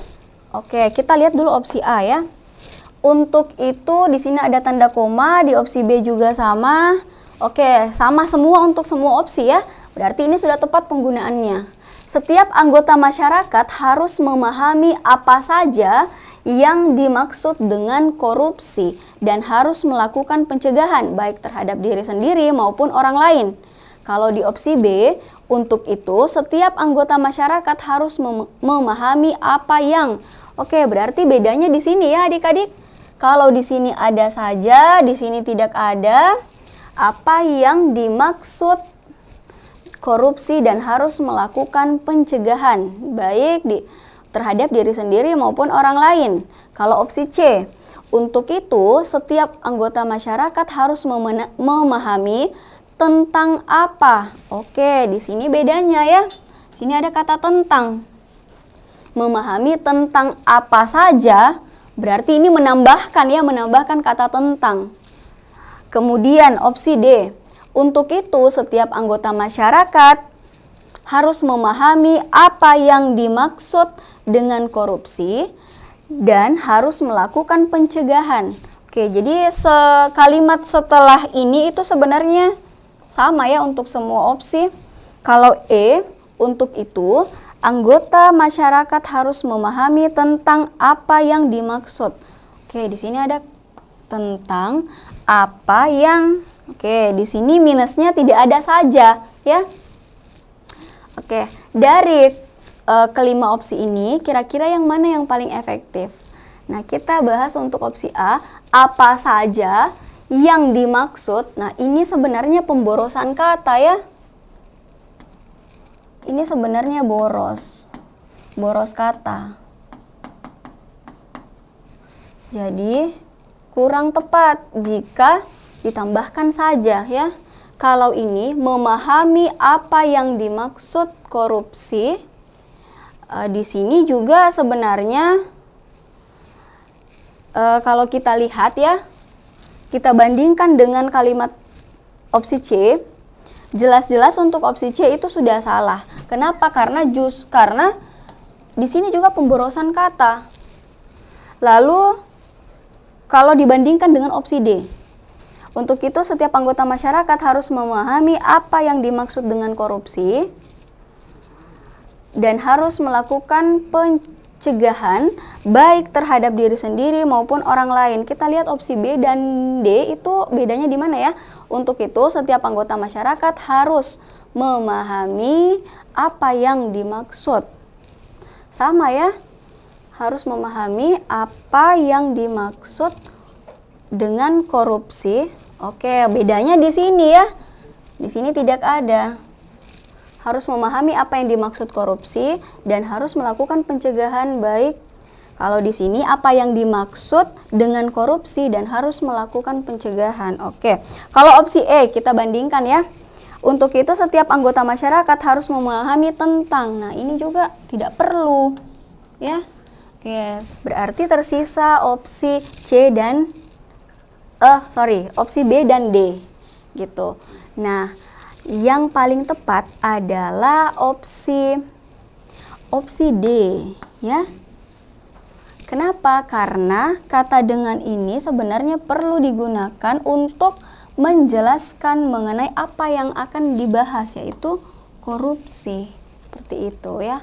Speaker 1: oke, kita lihat dulu opsi A ya. Untuk itu di sini ada tanda koma, di opsi B juga sama. Oke, sama semua untuk semua opsi ya. Berarti ini sudah tepat penggunaannya. Setiap anggota masyarakat harus memahami apa saja yang dimaksud dengan korupsi dan harus melakukan pencegahan baik terhadap diri sendiri maupun orang lain. Kalau di opsi B, untuk itu setiap anggota masyarakat harus memahami apa yang. Oke, berarti bedanya di sini ya adik-adik. Kalau di sini ada saja, di sini tidak ada. Apa yang dimaksud korupsi dan harus melakukan pencegahan baik terhadap diri sendiri maupun orang lain. Kalau opsi C, untuk itu setiap anggota masyarakat harus memahami tentang apa? Oke, di sini bedanya ya. Sini ada kata tentang. Memahami tentang apa saja, berarti ini menambahkan ya, menambahkan kata tentang. Kemudian opsi D. Untuk itu setiap anggota masyarakat harus memahami apa yang dimaksud dengan korupsi dan harus melakukan pencegahan. Oke, jadi kalimat setelah ini itu sebenarnya sama ya untuk semua opsi. Kalau E, untuk itu anggota masyarakat harus memahami tentang apa yang dimaksud. Oke, di sini ada tentang apa yang, oke, di sini minusnya tidak ada saja ya. Oke, dari kelima opsi ini kira-kira yang mana yang paling efektif? Nah, kita bahas untuk opsi A, apa saja yang dimaksud. Nah, ini sebenarnya pemborosan kata ya. Ini sebenarnya boros kata. Jadi kurang tepat jika ditambahkan saja ya. Kalau ini memahami apa yang dimaksud korupsi, di sini juga sebenarnya kalau kita lihat ya, kita bandingkan dengan kalimat opsi C, jelas-jelas untuk opsi C itu sudah salah. Kenapa? Karena di sini juga pemborosan kata. Lalu kalau dibandingkan dengan opsi D, untuk itu setiap anggota masyarakat harus memahami apa yang dimaksud dengan korupsi dan harus melakukan pencegahan baik terhadap diri sendiri maupun orang lain. Kita lihat opsi B dan D itu bedanya di mana ya? Untuk itu setiap anggota masyarakat harus memahami apa yang dimaksud. Sama ya, harus memahami apa yang dimaksud dengan korupsi. Oke, bedanya di sini ya. Di sini tidak ada. Harus memahami apa yang dimaksud korupsi dan harus melakukan pencegahan baik. Kalau di sini apa yang dimaksud dengan korupsi dan harus melakukan pencegahan. Oke. Kalau opsi E kita bandingkan ya. Untuk itu setiap anggota masyarakat harus memahami tentang. Nah, ini juga tidak perlu ya. Oke, berarti tersisa opsi C dan opsi B dan D gitu. Nah, yang paling tepat adalah opsi D ya. Kenapa? Karena kata dengan ini sebenarnya perlu digunakan untuk menjelaskan mengenai apa yang akan dibahas, yaitu korupsi. Seperti itu ya.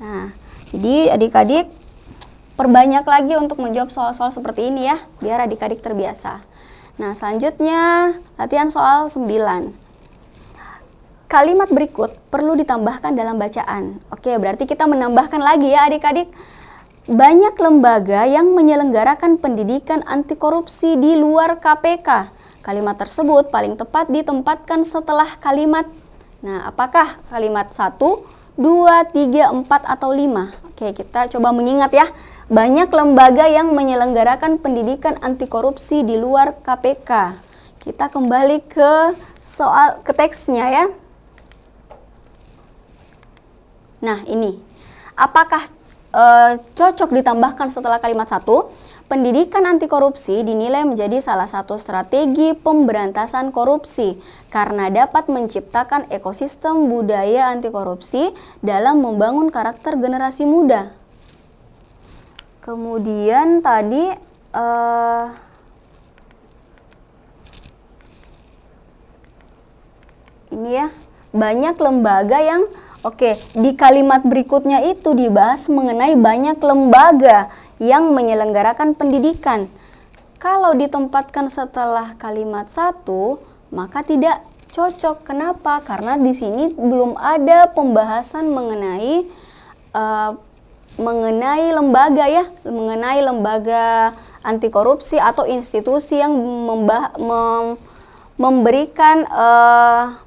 Speaker 1: Nah, jadi adik-adik perbanyak lagi untuk menjawab soal-soal seperti ini ya, biar adik-adik terbiasa. Nah, selanjutnya latihan soal 9. Kalimat berikut perlu ditambahkan dalam bacaan. Oke, berarti kita menambahkan lagi ya adik-adik. Banyak lembaga yang menyelenggarakan pendidikan anti korupsi di luar KPK. Kalimat tersebut paling tepat ditempatkan setelah kalimat. Nah, apakah kalimat 1, 2, 3, 4, atau 5? Oke, kita coba mengingat ya. Banyak lembaga yang menyelenggarakan pendidikan anti korupsi di luar KPK. Kita kembali ke teksnya ya. Nah, ini. Apakah cocok ditambahkan setelah kalimat 1? Pendidikan anti korupsi dinilai menjadi salah satu strategi pemberantasan korupsi karena dapat menciptakan ekosistem budaya anti korupsi dalam membangun karakter generasi muda. Kemudian tadi ini ya, banyak lembaga yang di kalimat berikutnya itu dibahas mengenai banyak lembaga yang menyelenggarakan pendidikan. Kalau ditempatkan setelah kalimat 1, maka tidak cocok. Kenapa? Karena di sini belum ada pembahasan mengenai lembaga ya, mengenai lembaga anti korupsi atau institusi yang memberikan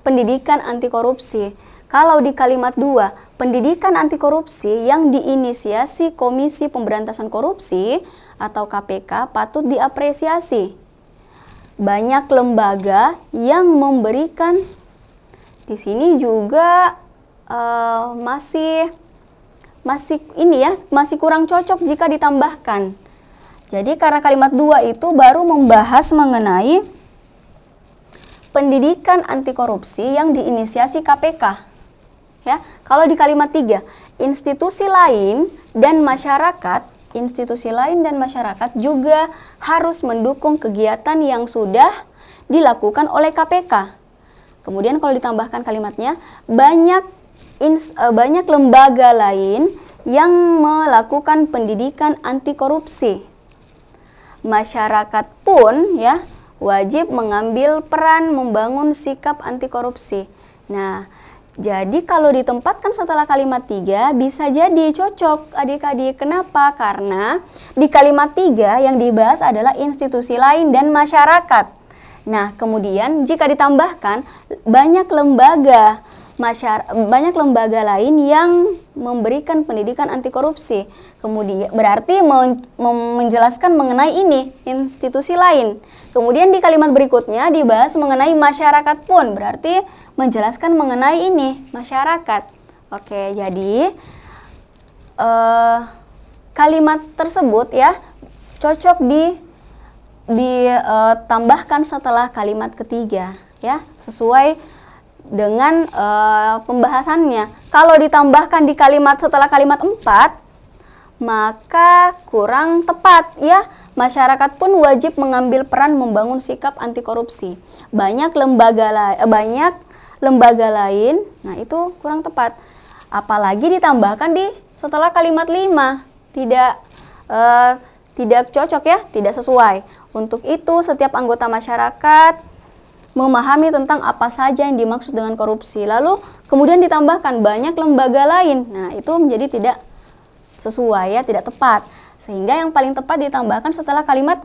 Speaker 1: pendidikan anti korupsi. Kalau di kalimat 2, pendidikan anti korupsi yang diinisiasi Komisi Pemberantasan Korupsi atau KPK patut diapresiasi. banyak lembaga yang memberikan. Di sini juga masih kurang cocok jika ditambahkan. Jadi karena kalimat 2 itu baru membahas mengenai pendidikan anti korupsi yang diinisiasi KPK. Ya, kalau di kalimat 3, institusi lain dan masyarakat juga harus mendukung kegiatan yang sudah dilakukan oleh KPK. Kemudian kalau ditambahkan kalimatnya, banyak lembaga lain yang melakukan pendidikan anti korupsi. Masyarakat pun ya wajib mengambil peran membangun sikap anti korupsi. Nah, jadi kalau ditempatkan setelah kalimat 3 bisa jadi cocok adik-adik. Kenapa? Karena di kalimat 3 yang dibahas adalah institusi lain dan masyarakat. Nah, kemudian jika ditambahkan banyak lembaga lain yang memberikan pendidikan anti korupsi. Kemudian berarti menjelaskan mengenai ini institusi lain. Kemudian di kalimat berikutnya dibahas mengenai masyarakat pun, berarti menjelaskan mengenai ini masyarakat. Oke, jadi kalimat tersebut ya cocok ditambahkan setelah kalimat ketiga ya, sesuai dengan pembahasannya. Kalau ditambahkan di kalimat setelah kalimat 4 maka kurang tepat ya. Masyarakat pun wajib mengambil peran membangun sikap anti korupsi. Banyak lembaga lain, nah itu kurang tepat. Apalagi ditambahkan di setelah kalimat 5, tidak cocok ya, tidak sesuai. Untuk itu setiap anggota masyarakat memahami tentang apa saja yang dimaksud dengan korupsi. Lalu kemudian ditambahkan banyak lembaga lain. Nah, itu menjadi tidak sesuai ya, tidak tepat. Sehingga yang paling tepat ditambahkan setelah kalimat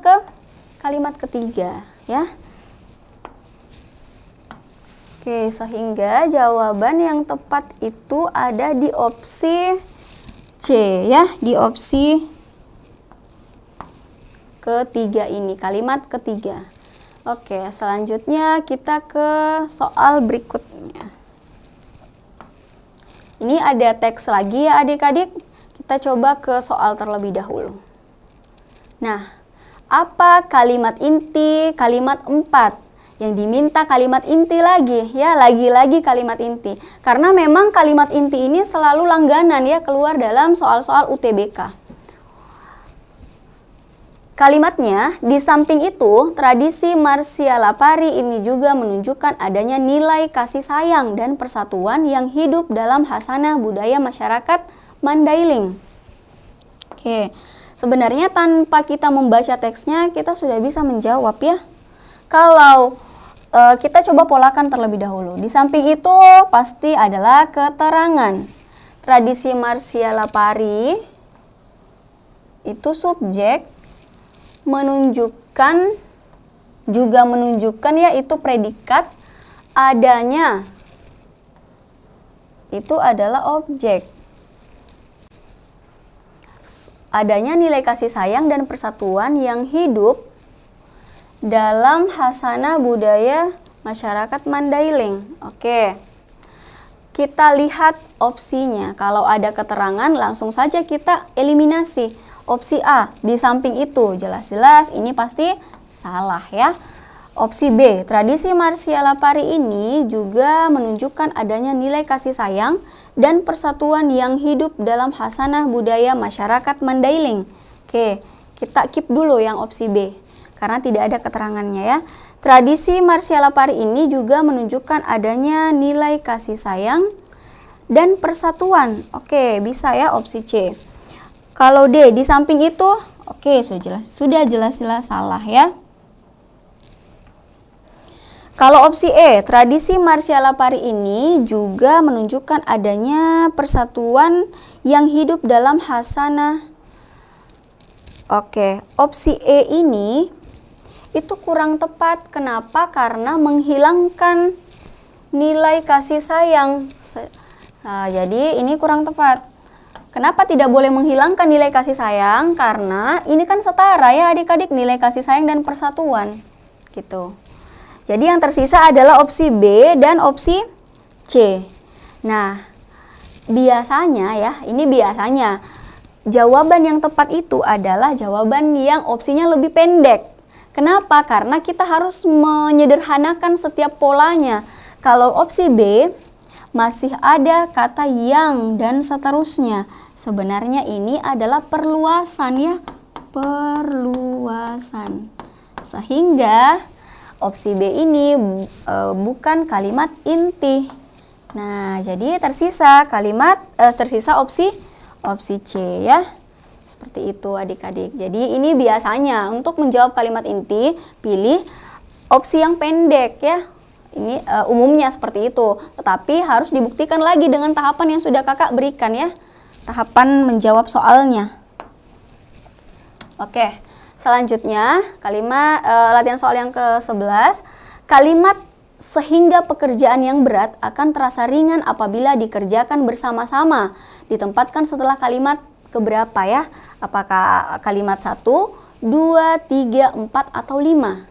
Speaker 1: ketiga ya. Oke, sehingga jawaban yang tepat itu ada di opsi C ya, di opsi ketiga ini, kalimat ketiga. Oke, selanjutnya kita ke soal berikutnya. Ini ada teks lagi ya adik-adik. Kita coba ke soal terlebih dahulu. Nah, apa kalimat inti kalimat 4? Yang diminta kalimat inti lagi ya, lagi-lagi kalimat inti. Karena memang kalimat inti ini selalu langganan ya keluar dalam soal-soal UTBK. Kalimatnya, di samping itu, tradisi Marcia Lapari ini juga menunjukkan adanya nilai kasih sayang dan persatuan yang hidup dalam khasanah budaya masyarakat Mandailing. Oke, sebenarnya tanpa kita membaca teksnya, kita sudah bisa menjawab ya. Kalau kita coba polakan terlebih dahulu. Di samping itu, pasti adalah keterangan. Tradisi Marcia Lapari itu subjek, menunjukkan yaitu predikat, adanya itu adalah objek. Adanya nilai kasih sayang dan persatuan yang hidup dalam khasanah budaya masyarakat Mandailing. Oke, kita lihat opsinya. Kalau ada keterangan langsung saja kita eliminasi. Opsi A, di samping itu, jelas-jelas ini pasti salah ya. Opsi B, tradisi Marcia Lapari ini juga menunjukkan adanya nilai kasih sayang dan persatuan yang hidup dalam khasanah budaya masyarakat Mandailing. Oke, kita keep dulu yang opsi B, karena tidak ada keterangannya ya. Tradisi Marcia Lapari ini juga menunjukkan adanya nilai kasih sayang dan persatuan. Oke, bisa ya opsi C. Kalau D, di samping itu, oke, sudah jelas-jelas salah ya. Kalau opsi E, tradisi Marcia Lapari ini juga menunjukkan adanya persatuan yang hidup dalam khasanah. Oke, opsi E ini itu kurang tepat. Kenapa? Karena menghilangkan nilai kasih sayang. Nah, jadi ini kurang tepat. Kenapa tidak boleh menghilangkan nilai kasih sayang? Karena ini kan setara ya adik-adik, nilai kasih sayang dan persatuan. gitu. Jadi yang tersisa adalah opsi B dan opsi C. Nah, biasanya ya, ini biasanya jawaban yang tepat itu adalah jawaban yang opsinya lebih pendek. Kenapa? Karena kita harus menyederhanakan setiap polanya. Kalau opsi B masih ada kata yang dan seterusnya. Sebenarnya ini adalah perluasan ya, perluasan. Sehingga opsi B ini bukan kalimat inti. Nah, jadi tersisa opsi C ya. Seperti itu adik-adik. Jadi ini biasanya untuk menjawab kalimat inti, pilih opsi yang pendek ya. Ini umumnya seperti itu. Tetapi harus dibuktikan lagi dengan tahapan yang sudah kakak berikan ya. Tahapan menjawab soalnya. Oke, selanjutnya kalimat latihan soal yang ke-11. Kalimat sehingga pekerjaan yang berat akan terasa ringan apabila dikerjakan bersama-sama. Ditempatkan setelah kalimat keberapa ya? Apakah kalimat 1, 2, 3, 4, atau 5?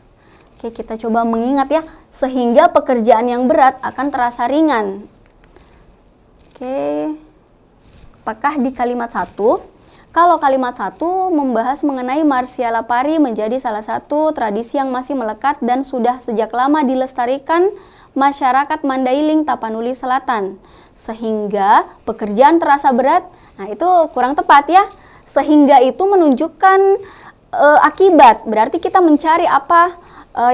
Speaker 1: Oke, kita coba mengingat ya. Sehingga pekerjaan yang berat akan terasa ringan. Oke, apakah di kalimat 1? Kalau kalimat 1 membahas mengenai Marsia Lapari menjadi salah satu tradisi yang masih melekat dan sudah sejak lama dilestarikan masyarakat Mandailing Tapanuli Selatan. Sehingga pekerjaan terasa berat, nah itu kurang tepat ya. Sehingga itu menunjukkan akibat, berarti kita mencari apa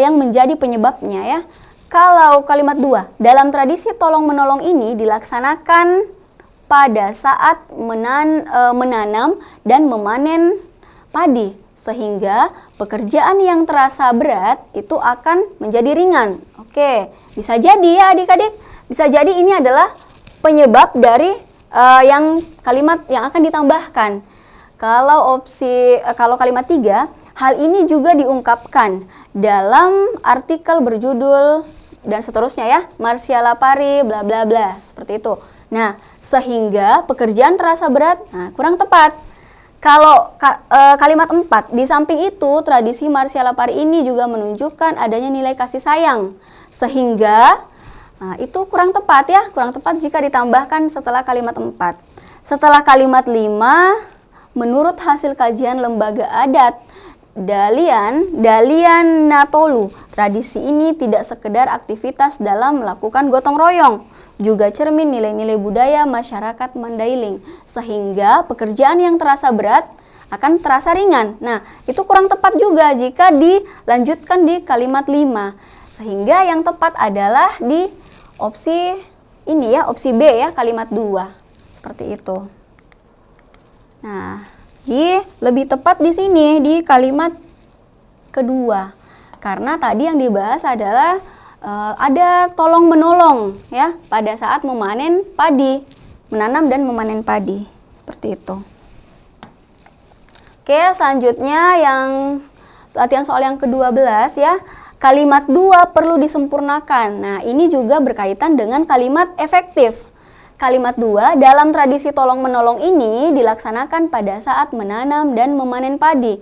Speaker 1: yang menjadi penyebabnya ya. Kalau kalimat 2, dalam tradisi tolong-menolong ini dilaksanakan pada saat menanam dan memanen padi, sehingga pekerjaan yang terasa berat itu akan menjadi ringan. Oke, bisa jadi ya adik-adik, bisa jadi ini adalah penyebab dari yang kalimat yang akan ditambahkan. Kalau kalimat 3, hal ini juga diungkapkan dalam artikel berjudul dan seterusnya ya, Marsia Lapari bla bla bla, seperti itu. Nah, sehingga pekerjaan terasa berat, nah kurang tepat. Kalau kalimat 4, di samping itu tradisi Marsia Lapari ini juga menunjukkan adanya nilai kasih sayang. Sehingga itu kurang tepat ya, kurang tepat jika ditambahkan setelah kalimat 4. Setelah kalimat 5, menurut hasil kajian lembaga adat Dalian Natolu, tradisi ini tidak sekedar aktivitas dalam melakukan gotong royong, juga cermin nilai-nilai budaya masyarakat Mandailing, sehingga pekerjaan yang terasa berat akan terasa ringan. Nah, itu kurang tepat juga jika dilanjutkan di kalimat 5. Sehingga yang tepat adalah di opsi ini ya, opsi B ya, kalimat 2. Seperti itu. Nah, lebih tepat di sini di kalimat kedua. Karena tadi yang dibahas adalah ada tolong-menolong ya pada saat memanen padi, menanam dan memanen padi. Seperti itu. Oke, selanjutnya yang latihan soal yang ke-12 ya. Kalimat 2 perlu disempurnakan. Nah, ini juga berkaitan dengan kalimat efektif. Kalimat 2, dalam tradisi tolong-menolong ini dilaksanakan pada saat menanam dan memanen padi.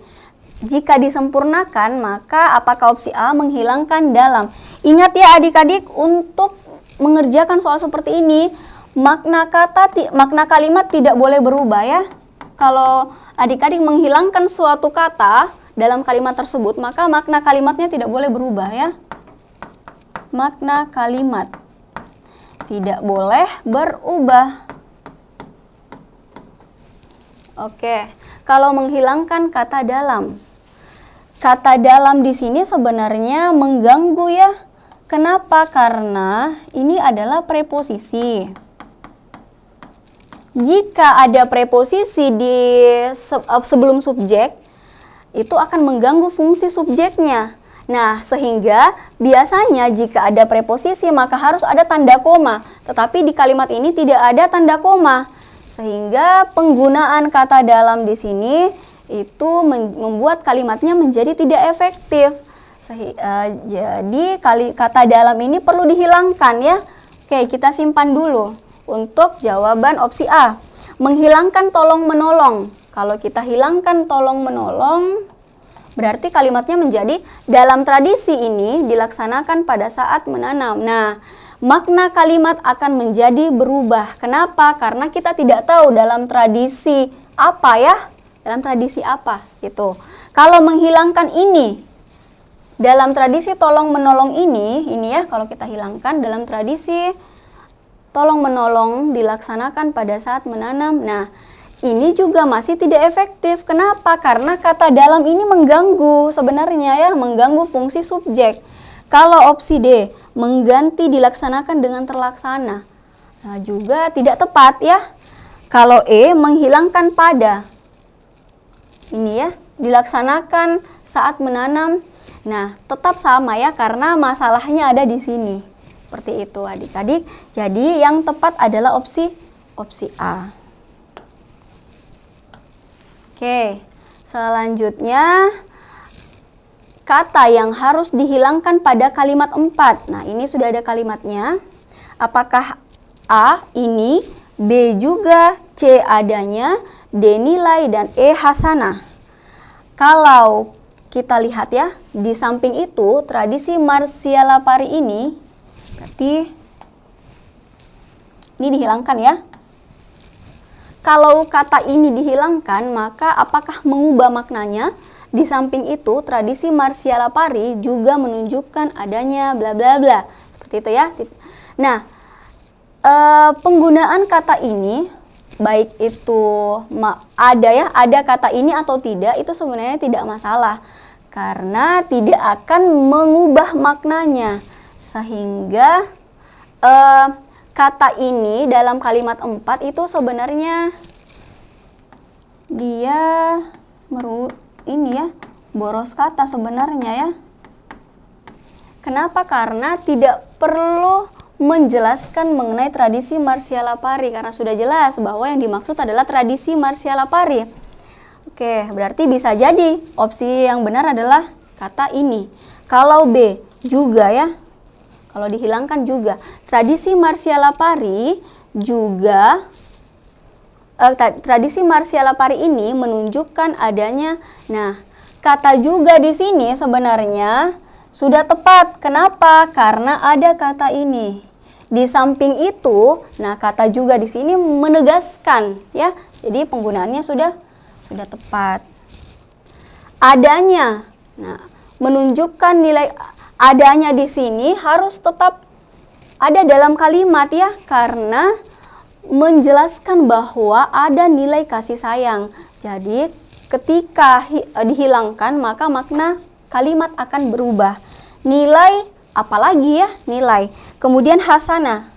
Speaker 1: Jika disempurnakan, maka apakah opsi A menghilangkan dalam? Ingat ya adik-adik, untuk mengerjakan soal seperti ini, makna kalimat tidak boleh berubah ya. Kalau adik-adik menghilangkan suatu kata dalam kalimat tersebut, maka makna kalimatnya tidak boleh berubah ya. Makna kalimat tidak boleh berubah. Oke, kalau menghilangkan kata dalam. Kata dalam di sini sebenarnya mengganggu ya. Kenapa? Karena ini adalah preposisi. Jika ada preposisi di sebelum subjek, itu akan mengganggu fungsi subjeknya. Nah, sehingga biasanya jika ada preposisi maka harus ada tanda koma. Tetapi di kalimat ini tidak ada tanda koma. Sehingga penggunaan kata dalam di sini itu membuat kalimatnya menjadi tidak efektif. Jadi kata dalam ini perlu dihilangkan ya. Oke, kita simpan dulu untuk jawaban opsi A. Menghilangkan tolong-menolong. Kalau kita hilangkan tolong-menolong, Berarti kalimatnya menjadi dalam tradisi ini dilaksanakan pada saat menanam. Nah, makna kalimat akan menjadi berubah. Kenapa? Karena kita tidak tahu dalam tradisi apa ya, dalam tradisi apa gitu. Kalau menghilangkan ini, dalam tradisi tolong menolong ini ya kalau kita hilangkan dalam tradisi tolong menolong dilaksanakan pada saat menanam. Nah, ini juga masih tidak efektif. Kenapa? Karena kata dalam ini mengganggu sebenarnya ya, mengganggu fungsi subjek. Kalau opsi D, mengganti dilaksanakan dengan terlaksana, nah, juga tidak tepat ya. Kalau E, menghilangkan pada, ini ya, dilaksanakan saat menanam. Nah, tetap sama ya, karena masalahnya ada di sini. Seperti itu adik-adik. Jadi yang tepat adalah opsi A. Oke, selanjutnya kata yang harus dihilangkan pada kalimat 4. Nah, ini sudah ada kalimatnya. Apakah A ini, B juga, C adanya, D nilai, dan E hasanah? Kalau kita lihat ya, di samping itu tradisi Marcia Lapari ini, berarti ini dihilangkan ya. Kalau kata ini dihilangkan, maka apakah mengubah maknanya? Di samping itu, tradisi Marcia Lapari juga menunjukkan adanya bla bla bla. Seperti itu ya. Nah, penggunaan kata ini, baik itu ada kata ini atau tidak, itu sebenarnya tidak masalah. Karena tidak akan mengubah maknanya. Sehingga kata ini dalam kalimat 4 itu sebenarnya dia ini ya, boros kata sebenarnya ya. Kenapa? Karena tidak perlu menjelaskan mengenai tradisi Marcia Lapari, karena sudah jelas bahwa yang dimaksud adalah tradisi Marcia Lapari. Oke, berarti bisa jadi opsi yang benar adalah kata ini. Kalau B juga ya, kalau dihilangkan juga. Tradisi Marcia Lapari juga tradisi Marcia Lapari ini menunjukkan adanya. Nah, kata juga di sini sebenarnya sudah tepat. Kenapa? Karena ada kata ini. Di samping itu, nah kata juga di sini menegaskan ya. Jadi penggunaannya sudah tepat. Adanya. Nah, menunjukkan nilai adanya di sini harus tetap ada dalam kalimat ya, karena menjelaskan bahwa ada nilai kasih sayang. Jadi ketika dihilangkan maka makna kalimat akan berubah. Nilai apalagi ya, nilai. Kemudian hasanah.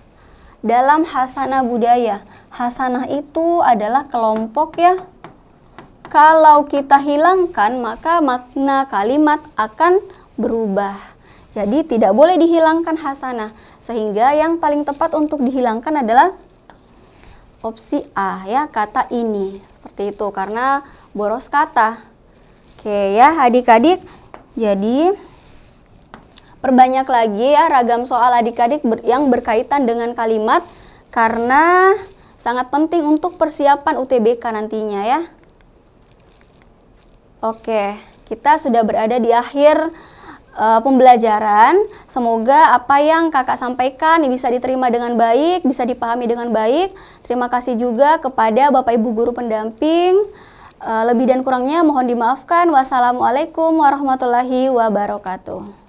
Speaker 1: Dalam hasanah budaya, hasanah itu adalah kelompok ya. Kalau kita hilangkan maka makna kalimat akan berubah. Jadi tidak boleh dihilangkan hasanah. Sehingga yang paling tepat untuk dihilangkan adalah opsi A ya, kata ini. Seperti itu, karena boros kata. Oke ya adik-adik. Jadi perbanyak lagi ya ragam soal adik-adik yang berkaitan dengan kalimat, karena sangat penting untuk persiapan UTBK nantinya ya. Oke, kita sudah berada di akhir pembelajaran. Semoga apa yang kakak sampaikan bisa diterima dengan baik, bisa dipahami dengan baik. Terima kasih juga kepada Bapak Ibu Guru Pendamping. Lebih dan kurangnya mohon dimaafkan. Wassalamualaikum warahmatullahi wabarakatuh.